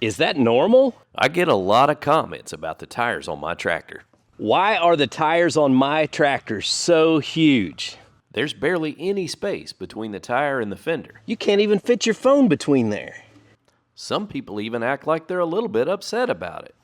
Is that normal? I get a lot of comments about the tires on my tractor. Why are the tires on my tractor so huge? There's barely any space between the tire and the fender. You can't even fit your phone between there. Some people even act like they're a little bit upset about it.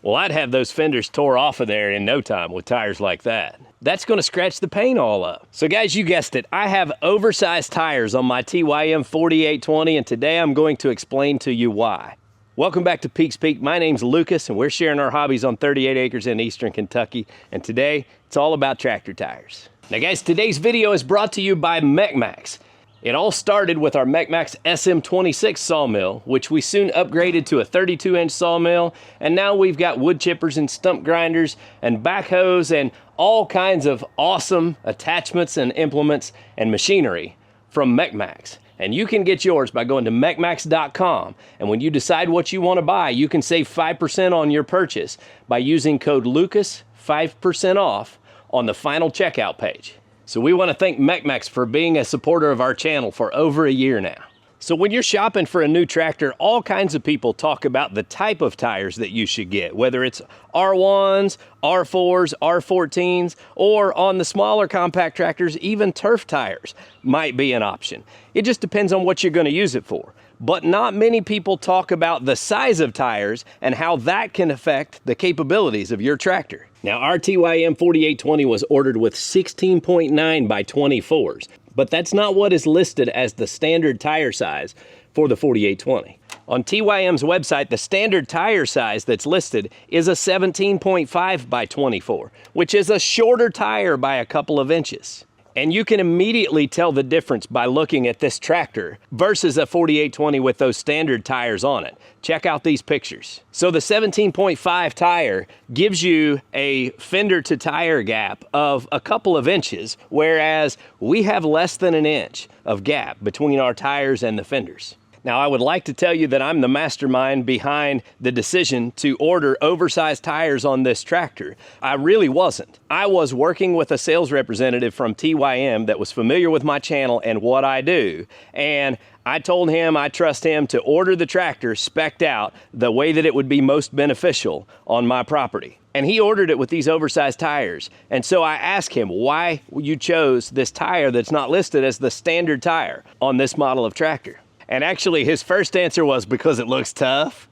Well, I'd have those fenders tore off of there in no time with tires like that. That's going to scratch the paint all up. So guys, you guessed it. I have oversized tires on my TYM 4820, and today I'm going to explain to you why. Welcome back to Peak's Peak. My name's Lucas, and we're sharing our hobbies on 38 acres in eastern Kentucky. And today, it's all about tractor tires. Now guys, today's video is brought to you by Mechmax. It all started with our Mechmax SM26 sawmill, which we soon upgraded to a 32-inch sawmill, and now we've got wood chippers and stump grinders and backhoes and all kinds of awesome attachments and implements and machinery from Mechmax. And you can get yours by going to mechmax.com, and when you decide what you want to buy, you can save 5% on your purchase by using code Lucas, 5% off on the final checkout page. So we want to thank Mechmax for being a supporter of our channel for over a year now. So when you're shopping for a new tractor, all kinds of people talk about the type of tires that you should get, whether it's R1s, R4s, R14s, or on the smaller compact tractors, even turf tires might be an option. It just depends on what you're going to use it for. But not many people talk about the size of tires and how that can affect the capabilities of your tractor. Now, our TYM 4820 was ordered with 16.9 by 24s, but that's not what is listed as the standard tire size for the 4820. On TYM's website, the standard tire size that's listed is a 17.5 by 24, which is a shorter tire by a couple of inches. And you can immediately tell the difference by looking at this tractor versus a 4820 with those standard tires on it. Check out these pictures. So the 17.5 tire gives you a fender to tire gap of a couple of inches, whereas we have less than an inch of gap between our tires and the fenders. Now, I would like to tell you that I'm the mastermind behind the decision to order oversized tires on this tractor. I really wasn't. I was working with a sales representative from TYM that was familiar with my channel and what I do. And I told him I trust him to order the tractor spec'd out the way that it would be most beneficial on my property. And he ordered it with these oversized tires. And so I asked him why you chose this tire that's not listed as the standard tire on this model of tractor. And actually his first answer was because it looks tough.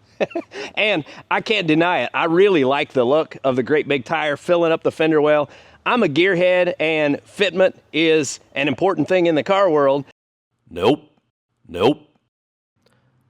And I can't deny it. I really like the look of the great big tire filling up the fender well. I'm a gearhead, and fitment is an important thing in the car world. Nope. Nope.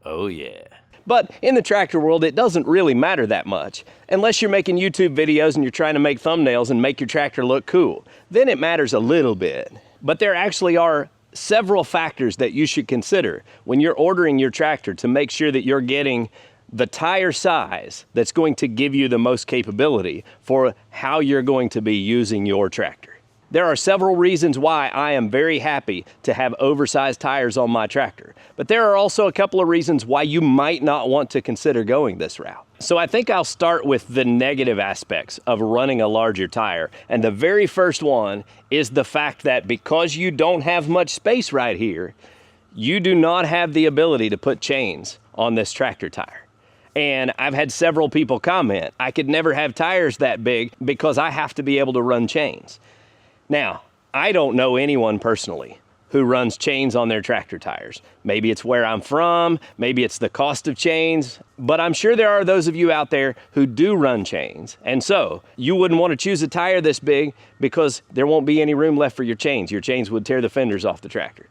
Oh yeah. But in the tractor world, it doesn't really matter that much. Unless you're making YouTube videos and you're trying to make thumbnails and make your tractor look cool. Then it matters a little bit. But there actually are several factors that you should consider when you're ordering your tractor to make sure that you're getting the tire size that's going to give you the most capability for how you're going to be using your tractor. There are several reasons why I am very happy to have oversized tires on my tractor, but there are also a couple of reasons why you might not want to consider going this route. So I think I'll start with the negative aspects of running a larger tire. And the very first one is the fact that because you don't have much space right here, you do not have the ability to put chains on this tractor tire. And I've had several people comment, I could never have tires that big because I have to be able to run chains. Now, I don't know anyone personally who runs chains on their tractor tires. Maybe it's where I'm from, maybe it's the cost of chains, but I'm sure there are those of you out there who do run chains. And so you wouldn't want to choose a tire this big because there won't be any room left for your chains. Your chains would tear the fenders off the tractor.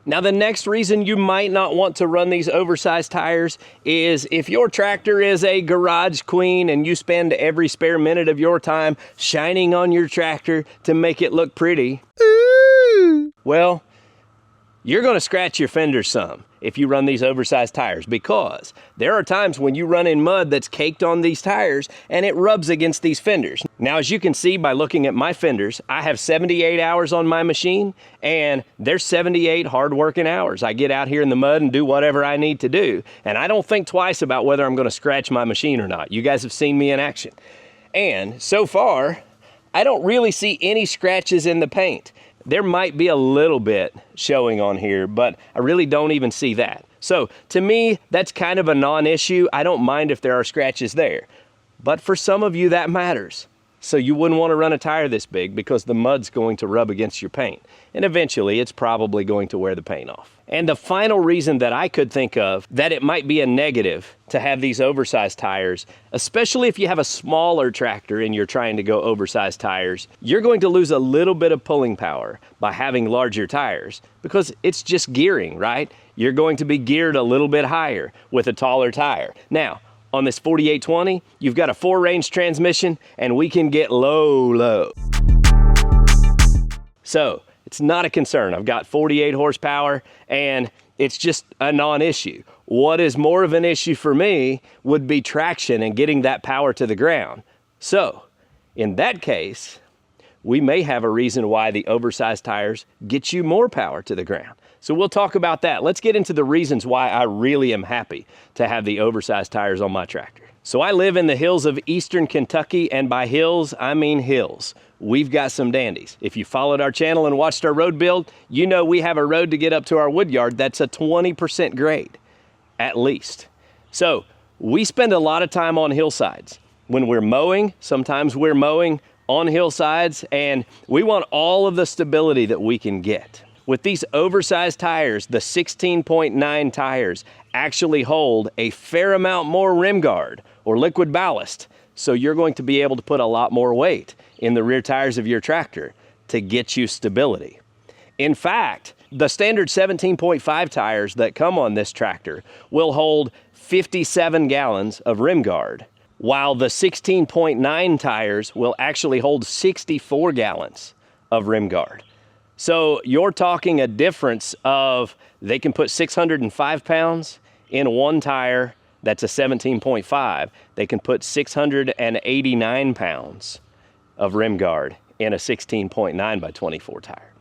Now, the next reason you might not want to run these oversized tires is if your tractor is a garage queen and you spend every spare minute of your time shining on your tractor to make it look pretty. Ooh. Well, you're going to scratch your fenders some if you run these oversized tires, because there are times when you run in mud that's caked on these tires and it rubs against these fenders. Now, as you can see by looking at my fenders, I have 78 hours on my machine, and there's 78 hard-working hours. I get out here in the mud and do whatever I need to do, and I don't think twice about whether I'm going to scratch my machine or not. You guys have seen me in action. And so far, I don't really see any scratches in the paint. There might be a little bit showing on here, but I really don't even see that. So to me, that's kind of a non-issue. I don't mind if there are scratches there. But for some of you, that matters. So you wouldn't want to run a tire this big because the mud's going to rub against your paint. And eventually, it's probably going to wear the paint off. And the final reason that I could think of that it might be a negative to have these oversized tires, especially if you have a smaller tractor and you're trying to go oversized tires, you're going to lose a little bit of pulling power by having larger tires because it's just gearing, right? You're going to be geared a little bit higher with a taller tire. Now, on this 4820, you've got a 4-range transmission and we can get low. So it's not a concern. I've got 48 horsepower and it's just a non-issue. What is more of an issue for me would be traction and getting that power to the ground. So in that case, we may have a reason why the oversized tires get you more power to the ground. So we'll talk about that. Let's get into the reasons why I really am happy to have the oversized tires on my tractor. So I live in the hills of eastern Kentucky, and by hills, I mean hills. We've got some dandies. If you followed our channel and watched our road build, you know we have a road to get up to our wood yard that's a 20% grade, at least. So we spend a lot of time on hillsides. When we're mowing, sometimes we're mowing on hillsides, and we want all of the stability that we can get. With these oversized tires, the 16.9 tires actually hold a fair amount more rim guard or liquid ballast. So you're going to be able to put a lot more weight in the rear tires of your tractor to get you stability. In fact, the standard 17.5 tires that come on this tractor will hold 57 gallons of rim guard, while the 16.9 tires will actually hold 64 gallons of rim guard. So you're talking a difference of, they can put 605 pounds in one tire that's a 17.5. They can put 689 pounds of rim guard in a 16.9 by 24 tire.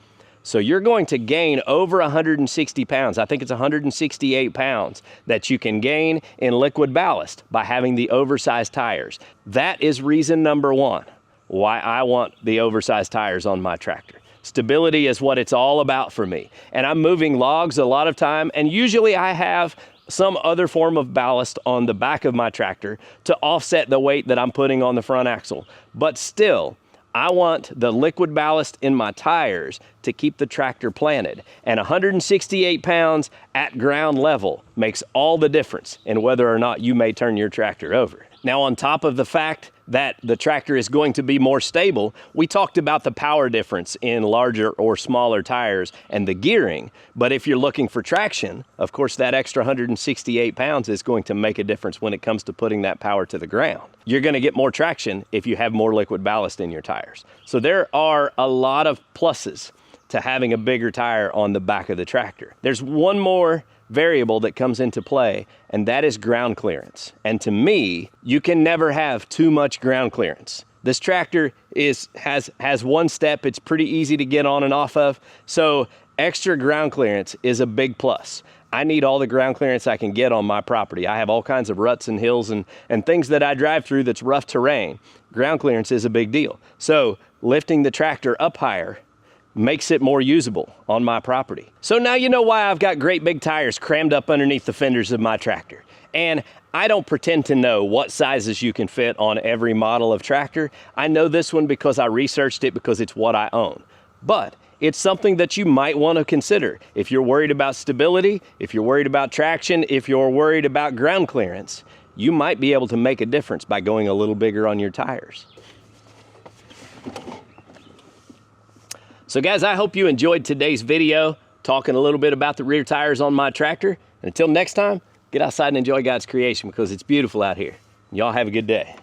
So you're going to gain over 160 pounds. I think it's 168 pounds that you can gain in liquid ballast by having the oversized tires. That is reason number one why I want the oversized tires on my tractor. Stability is what it's all about for me. And I'm moving logs a lot of time, and usually I have some other form of ballast on the back of my tractor to offset the weight that I'm putting on the front axle. But still, I want the liquid ballast in my tires to keep the tractor planted. And 168 pounds at ground level makes all the difference in whether or not you may turn your tractor over. Now, on top of the fact that the tractor is going to be more stable, we talked about the power difference in larger or smaller tires and the gearing. But if you're looking for traction, of course, that extra 168 pounds is going to make a difference when it comes to putting that power to the ground. You're going to get more traction if you have more liquid ballast in your tires. So there are a lot of pluses to having a bigger tire on the back of the tractor. There's one more variable that comes into play, and that is ground clearance. And to me, you can never have too much ground clearance. This tractor has one step. It's pretty easy to get on and off of. So extra ground clearance is a big plus. I need all the ground clearance I can get on my property. I have all kinds of ruts and hills and things that I drive through that's rough terrain. Ground clearance is a big deal. So lifting the tractor up higher makes it more usable on my property. So now you know why I've got great big tires crammed up underneath the fenders of my tractor. And I don't pretend to know what sizes you can fit on every model of tractor. I know this one because I researched it because it's what I own. But it's something that you might want to consider. If you're worried about stability, if you're worried about traction, if you're worried about ground clearance, you might be able to make a difference by going a little bigger on your tires. So guys, I hope you enjoyed today's video, talking a little bit about the rear tires on my tractor. And until next time, get outside and enjoy God's creation because it's beautiful out here. Y'all have a good day.